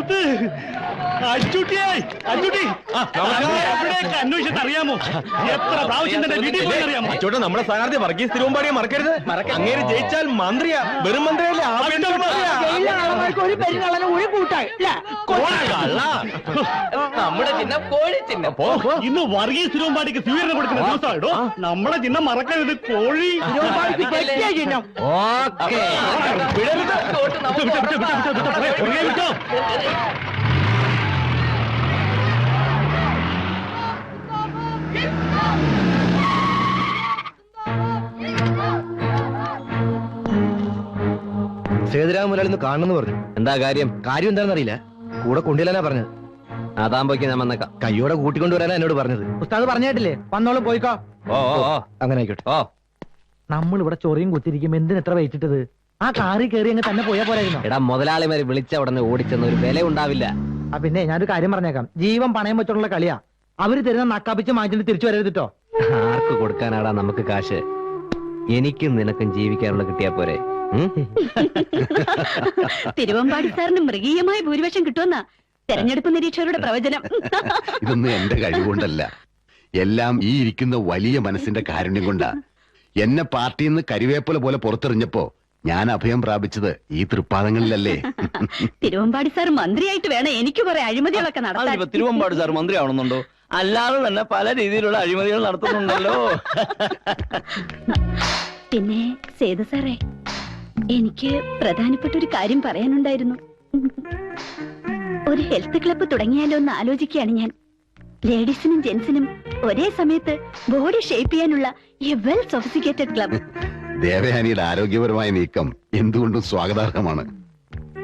കാലത്ത് അന്വേഷിച്ചിട്ട് അറിയാമോ? എത്ര പ്രാവശ്യം തന്നെ വീട്ടിൽ പോയി അറിയാമോ? അച്ചോട്ടെ, നമ്മുടെ സ്ഥാനാർത്ഥി വർഗീസ് തിരുവമ്പാടിയെ മറക്കരുത്. അങ്ങേര് ജയിച്ചാൽ മന്ത്രിയാ, വെറും മന്ത്രിയല്ലേ. നമ്മുടെ ചിഹ്നം കോഴി ചിഹ്നം. ഇന്ന് വർഗീസ് തിരുവമ്പാടിക്ക് സ്വീകരണം കൊടുക്കുന്ന ദിവസമായിട്ടോ. നമ്മുടെ ചിഹ്നം മറക്കരുത്, കോഴി ചിഹ്നം. വിട്ടോ. സേതുരാമ മുതലാളിന്ന് കാണണമെന്ന് പറഞ്ഞു. എന്താ കാര്യം? കാര്യം എന്താണെന്ന് അറിയില്ല. കൂടെ കൊണ്ടുവരാനാ പറഞ്ഞത്. അതാകുമ്പോഴേക്ക് ഞാൻ വന്നേക്കാം. കയ്യോടെ കൂട്ടിക്കൊണ്ടുവരാനാ എന്നോട് പറഞ്ഞത്. ഉസ്താദ് പറഞ്ഞിട്ടില്ലേ, വന്നോളും പോയിക്കോ. അങ്ങനെ ആയിക്കോട്ടെ. നമ്മൾ ഇവിടെ ചൊറിയും കുത്തിരിക്കും. എന്തിന് എത്ര വെയിറ്റിട്ടത്? ആ കാറിൽ കയറി അങ്ങ് തന്നെ പോയാ പോരായിരുന്നു. എടാ, മുതലാളിമാര് വിളിച്ച ഉടനെ ഓടിച്ചെന്ന ഒരു വില ഉണ്ടാവില്ല. പിന്നെ ഞാനൊരു കാര്യം പറഞ്ഞേക്കാം. ജീവൻ പണയം വെച്ചോണ്ടുള്ള കളിയാ. അവര് തരുന്ന നക്കാപ്പിച്ച് മാറ്റിട്ട് തിരിച്ചു വരരുതിട്ടോ. ആർക്ക് കൊടുക്കാനാടാ നമുക്ക് കാശ്? എനിക്കും നിനക്കും ജീവിക്കാനുള്ള കിട്ടിയാ പോരെ? തിരുവമ്പാടി സാറിന് മൃഗീയമായ ഭൂരിപക്ഷം കിട്ടുമെന്നാ തെരഞ്ഞെടുപ്പ് നിരീക്ഷകരുടെ പ്രവചനം. ഇതൊന്നും എന്റെ കഴിവുകൊണ്ടല്ല, എല്ലാം ഈ ഇരിക്കുന്ന വലിയ മനസ്സിന്റെ കാരുണ്യം കൊണ്ടാ. എന്നെ പാർട്ടിയിൽ നിന്ന് കരിവേപ്പല പോലെ പുറത്തെറിഞ്ഞപ്പോ ഞാൻ അഭയം പ്രാപിച്ചത് ഈ തൃപ്പാദങ്ങളിലല്ലേ. തിരുവമ്പാടി സാർ മന്ത്രിയായിട്ട് വേണം എനിക്ക് കുറെ അഴിമതികളൊക്കെ നടത്താൻ. തിരുവമ്പാടി സാർ മന്ത്രി ആവണമെന്നുണ്ടോ? അല്ലാതെ തന്നെ പല രീതിയിലുള്ള അഴിമതികൾ നടത്തുന്നുണ്ടല്ലോ. പിന്നെ സേതു സാറേ, എനിക്ക് പ്രധാനപ്പെട്ട ഒരു കാര്യം പറയാനുണ്ടായിരുന്നു. ഒരു ഹെൽത്ത് ക്ലബ്ബ് തുടങ്ങിയാലോ എന്ന് ആലോചിക്കുകയാണ് ഞാൻ. ലേഡീസിനും ജെന്റ്സിനും ഒരേ സമയത്ത് ബോഡി ഷേപ്പ് ചെയ്യാനുള്ള എ വെൽ സൊഫിസ്റ്റിക്കേറ്റഡ് ക്ലബ്ബ്. ദേവയാനിയുടെ ആരോഗ്യപരമായ നീക്കം എന്തുകൊണ്ടും സ്വാഗതാർഹമാണ്.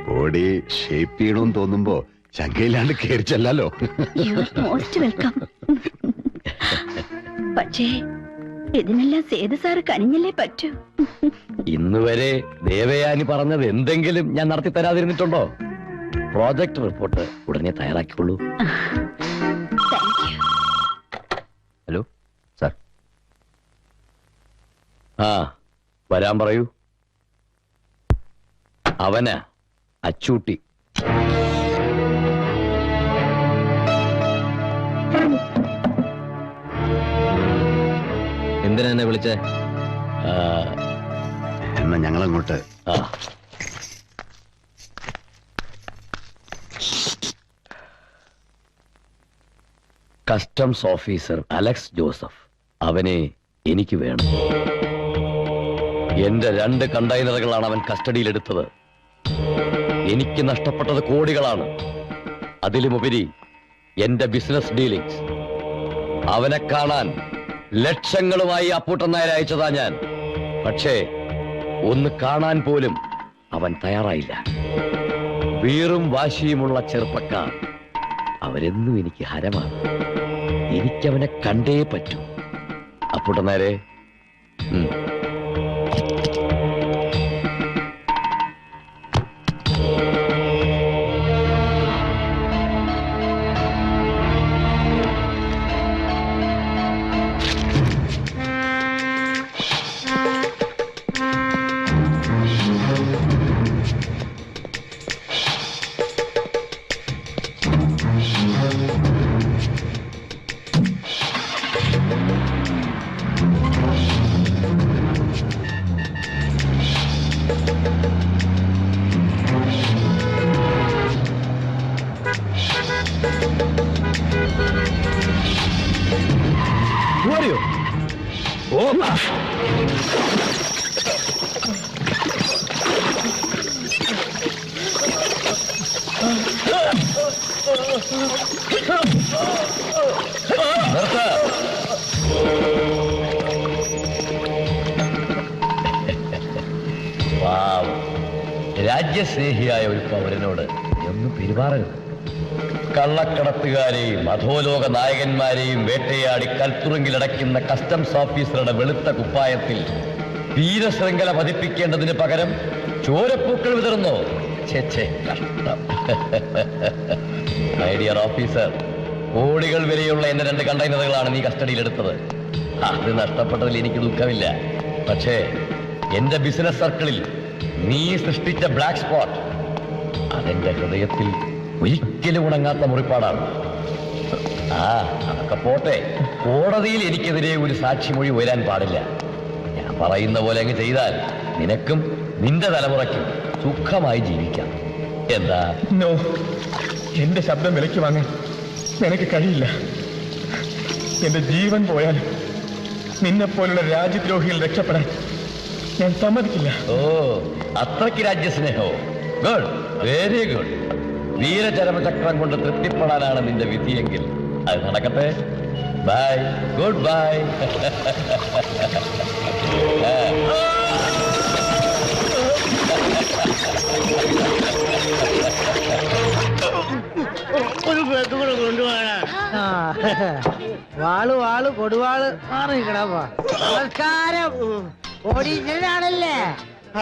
ബോഡി ഷേപ്പ് ചെയ്യണമെന്ന് തോന്നുമ്പോ ശങ്കയിലാണ്ട് കയറിച്ചല്ലോ. You are most welcome. പക്ഷേ ഇതിനെല്ലാം സേതു സാറ് കനിഞ്ഞല്ലേ പറ്റൂ. ഇന്നുവരെ ദേവയാനി പറഞ്ഞത് എന്തെങ്കിലും ഞാൻ നടത്തി തരാതിരുന്നിട്ടുണ്ടോ? പ്രോജക്ട് റിപ്പോർട്ട് ഉടനെ തയ്യാറാക്കിക്കൊള്ളൂ. Hello sir. വരാൻ പറയൂ. അവനാ അച്ചൂട്ടി. എന്തിനാ എന്നെ വിളിച്ചേ? എന്നാ ഞങ്ങളങ്ങോട്ട്. കസ്റ്റംസ് ഓഫീസർ അലക്സ് ജോസഫ്, അവനെ എനിക്ക് വേണം. എന്റെ 2 കണ്ടെയ്നറുകളാണ് അവൻ കസ്റ്റഡിയിലെടുത്തത്. എനിക്ക് നഷ്ടപ്പെട്ടത് കോടികളാണ്. അതിലുമുപരി എന്റെ ബിസിനസ് ഡീലിംഗ്സ്. അവനെ കാണാൻ ലക്ഷങ്ങളുമായി അപ്പൂട്ടൻ നായർ അയച്ചതാ ഞാൻ. പക്ഷേ ഒന്ന് കാണാൻ പോലും അവൻ തയ്യാറായില്ല. വീറും വാശിയുമുള്ള ചെറുപ്പക്കാർ അവരെന്നും എനിക്ക് ഹരമാണ്. എനിക്കവനെ കണ്ടേ പറ്റൂ. അപ്പൂട്ടൻ നായരെ, രാജ്യസ്നേഹിയായ ഒരു പൗരനോട് ഒന്നും പെരുമാറരുത്. കള്ളക്കടത്തുകാരെയും അധോലോക നായകന്മാരെയും വേട്ടയാടി കൽത്തുറുങ്കിലടയ്ക്കുന്ന കസ്റ്റംസ് ഓഫീസറുടെ വെളുത്ത കുപ്പായത്തിൽ വീരശൃംഖല പതിപ്പിക്കേണ്ടതിന് പകരം ചോരപ്പൂക്കൾ വിതറുന്നു. കഷ്ടം. മൈ ഡിയർ ഓഫീസർ, കോടികൾ വിലയുള്ള എന്റെ 2 കണ്ടെയ്നറുകളാണ് നീ കസ്റ്റഡിയിലെടുത്തത്. അത് നഷ്ടപ്പെട്ടതിൽ എനിക്ക് ദുഃഖമില്ല. പക്ഷേ എന്റെ ബിസിനസ് സർക്കിളിൽ നീ സൃഷ്ടിച്ച ബ്ലാക്ക് സ്പോട്ട് അതെന്റെ ഹൃദയത്തിൽ ഒരിക്കലും ഉണങ്ങാത്ത മുറിപ്പാടാണ്. ആ അതൊക്കെ പോട്ടെ, കോടതിയിൽ എനിക്കെതിരെ ഒരു സാക്ഷിമൊഴി ഉയരാൻ പാടില്ല. ഞാൻ പറയുന്ന പോലെ അങ്ങ് ചെയ്താൽ നിനക്കും നിന്റെ തലമുറയ്ക്കും സുഖമായി ജീവിക്കാം. എന്താ? നോ, എന്റെ ശബ്ദം വിലയ്ക്ക് വാങ്ങാൻ നിനക്ക് കഴിയില്ല. എന്റെ ജീവൻ പോയാലും നിന്നെപ്പോലുള്ള രാജ്യദ്രോഹികൾ രക്ഷപ്പെടാൻ ഞാൻ സമ്മതിക്കില്ല. ഓ, അത്രയ്ക്ക് രാജ്യസ്നേഹോ? Good, very good. വീരചരമചക്രം കൊണ്ട് തൃപ്തിപ്പെടാനാണ് നിന്റെ വിധിയെങ്കിൽ അത് നടക്കട്ടെ. Bye, goodbye. ഒരു ബ്ലഡ് കൂടെ കൊണ്ടുപോകാനാ. വാള് വാള് കൊടുവാള് മാറി കിടപ്പാ. നമസ്കാരം. ഓഡീഷനാണല്ലേ?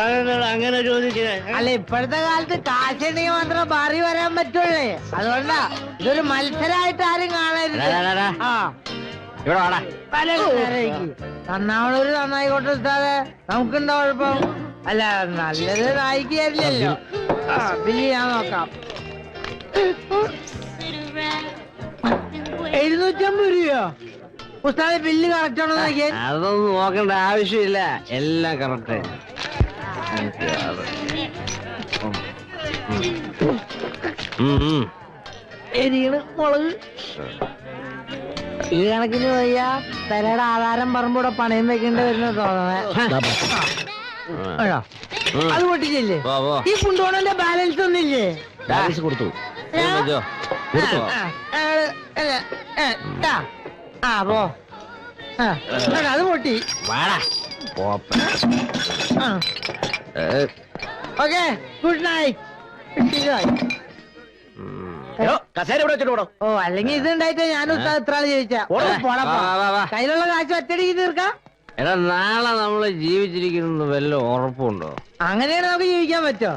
അതെന്താ അങ്ങനെ ചോദിച്ചേ? അല്ല, ഇപ്പോഴത്തെ കാലത്ത് കാശുണ്ടെങ്കിൽ മാത്രം മാറി വരാൻ പറ്റുള്ളേ. അതുകൊണ്ടാ ഇതൊരു മത്സരമായിട്ട് ആരും കാണരുത്. ആ, നന്നാവണൊരു നന്നായിക്കോട്ടെ ഉസ്താദേ, നമുക്കുണ്ടോ കുഴപ്പം? അല്ല, നല്ലത് നായിക്ക് തരില്ലല്ലോ. ആ, ബില്ല് ഞാൻ നോക്കാം. 750 രൂപയോ? ഉസ്താദെ, ബില്ല് കറക്റ്റ് ആണോ നോക്കിയാൽ? അതൊന്നും നോക്കേണ്ട ആവശ്യമില്ല, എല്ലാം കറക്റ്റ്. മുളക് ഈ കണക്കിന് വയ്യ. പെരയുടെ ആധാരം പറമ്പൂടെ പണയം വെക്കേണ്ടി വരുന്ന തോന്നണേ. അത് പൊട്ടിച്ചില്ലേ? ഈ കൊണ്ടുപോണന്റെ ബാലൻസ് ഒന്നില്ലേ? ബാലൻസ് കൊടുത്തു. ആ, പോ. അത് പൊട്ടി. Okay, good night. കസേര ഇവിടെ വെച്ചിട്ട് പോടോ. ഓ, അല്ലെങ്കിൽ ഇതുണ്ടായിട്ട് ഞാനും ഇത്ര ആള് ചോദിച്ചാ. കയ്യിലുള്ള കാശ് ഒറ്റടിക്ക് തീർക്കാം. എടാ, നാളെ നമ്മള് ജീവിച്ചിരിക്കുന്നത് വല്ല ഉറപ്പുണ്ടോ? അങ്ങനെയാണ് നമുക്ക് ജീവിക്കാൻ പറ്റോ?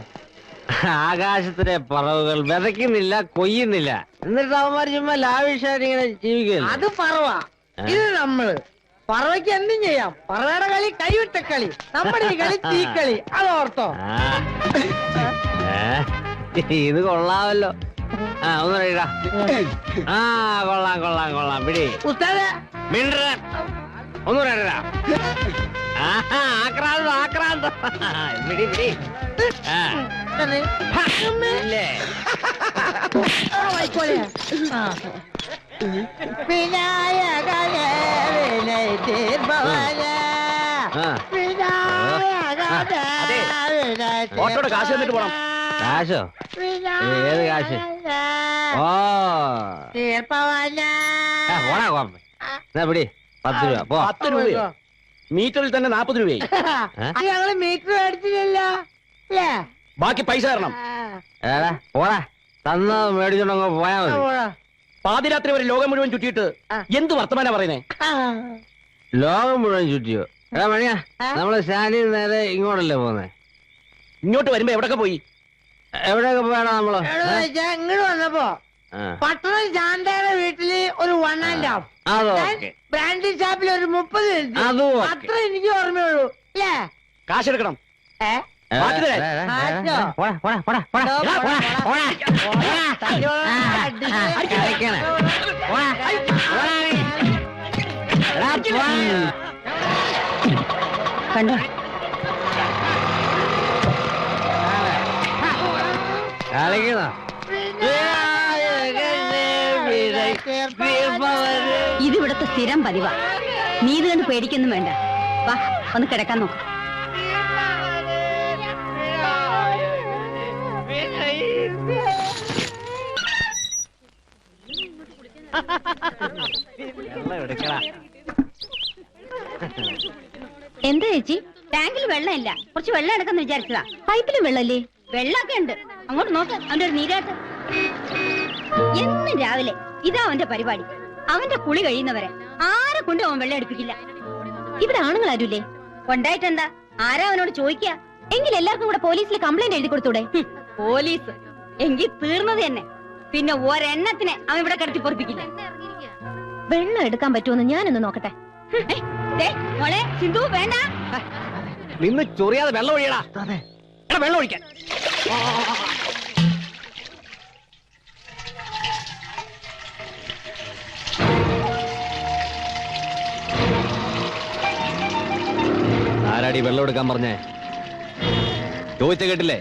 ആകാശത്തിലെ പറവുകൾ വിതയ്ക്കുന്നില്ല, കൊയ്യുന്നില്ല, എന്നിട്ട് അവന്മാർ ചുമ്മാ ലാവിഷായിട്ട് ഇങ്ങനെ ജീവിക്കില്ല. അത് പറവ, ഇത് നമ്മള്. പറവയ്ക്ക് എന്തും ചെയ്യാം. പറവയുടെ കളി കൈവിട്ട കളി, നമ്മുടെ ഈ കളി തീക്കളി. അത് ഓർത്തോ? ഇത് കൊള്ളാമല്ലോ. ആ, ഒന്ന് റെഡിടാ. ആ, കൊള്ളാം കൊള്ളാം കൊള്ളാം. പിടി ഉസ്താദേ, മിണ്ടർ. ഒന്ന് റെഡിടാ. ആക്രാന്തം ആക്രാന്തം. പിടി പിടി. ഇല്ലേ? വിനായകനെ വിനയ തീർപ്പവനെ, ഓട്ടോടെ കാശ് തന്നിട്ട് പോണം. കാശോ? ഏത് കാശ്? ഓ, തീർപ്പവനെ. പോടാ കോപ്പ. എന്നാ പിടി, 10 രൂപ. പോ. 10 രൂപയോ? മീറ്ററിൽ തന്നെ 40 രൂപയായി. ഞങ്ങള് മീറ്റർ മേടിച്ചില്ലല്ലോ അല്ലേ? ബാക്കി പൈസ തരണം. ഏടാ, പോടാ. തന്നത് മേടിച്ചോണ്ടങ്ങ് പോയാ മതി. പാതിരാത്രി വരെ ലോകം മുഴുവൻ ചുറ്റിയിട്ട് എന്ത് വർത്തമാനാ പറയുന്നേ? ലോകം മുഴുവൻ ചുറ്റിയോ? എടാ മണിയാ, നമ്മള് സ്റ്റാൻഡിൽ നേരെ ഇങ്ങോട്ടല്ലേ പോന്നെ? ഇങ്ങോട്ട് വരുമ്പോ എവിടൊക്കെ പോയി? എവിടെയൊക്കെ പോയാടാ നമ്മള്? ഇങ്ങോട്ട് വന്നപ്പോ പട്ടണം ശാന്തയുടെ വീട്ടില് ഒരു 1 and half, അതൊക്കെ ബ്രാൻഡി ഷാപ്പിൽ ഒരു 30 minute. അതും ഓക്കേ. അത്ര എനിക്ക് ഓർമ്മയുള്ളൂ അല്ലേ? കാശെടുക്കണം. ബാക്കി തരാം. കണ്ടോ? ഇതിവിടത്തെ സ്ഥിരം പതിവാ. നീ ഇത് കണ്ട് പേടിക്കൊന്നും വേണ്ട. വാ, ഒന്ന് കിടക്കാൻ നോക്ക്. എന്താ ചേച്ചി? ടാങ്കിൽ വെള്ളമില്ല, കുറച്ച് വെള്ളം എടുക്കാന്ന് വിചാരിച്ചതാ. പൈപ്പിലും വെള്ളല്ലേ? വെള്ളമൊക്കെ ഉണ്ട്. അങ്ങോട്ട് നോക്ക്, അവന്റെ ഒരു നീരാട്ട്. എന്നും രാവിലെ ഇതാ അവന്റെ പരിപാടി. അവന്റെ കുളി കഴിയുന്നവരെ ആരെ കൊണ്ടും അവൻ വെള്ളം എടുപ്പിക്കില്ല. ഇവിടെ ആണുങ്ങൾ ആരുല്ലേ? കൊണ്ടായിട്ടെന്താ? ആരാ അവനോട് ചോദിക്ക? എങ്കിൽ എല്ലാവർക്കും കൂടെ പോലീസിൽ കംപ്ലൈന്റ് എഴുതി കൊടുത്തൂടെ? പോലീസ് എങ്കിൽ തീർന്നത് തന്നെ. പിന്നെ ഒരെണ്ണത്തിനെ അവൻ ഇവിടെ കിടത്തി പൊറപ്പിക്കില്ല. വെള്ളം എടുക്കാൻ പറ്റുമെന്ന് ഞാനൊന്ന് നോക്കട്ടെ. മോളെ സിന്ധു, വേണ്ട. നിന്ന് ചൊറിയാതെ വെള്ളം ഒഴിയടാ. വെള്ളം ഒഴിക്കാൻ. ആരാടി വെള്ളം എടുക്കാൻ പറഞ്ഞേ? ചോദിച്ച കേട്ടില്ലേ?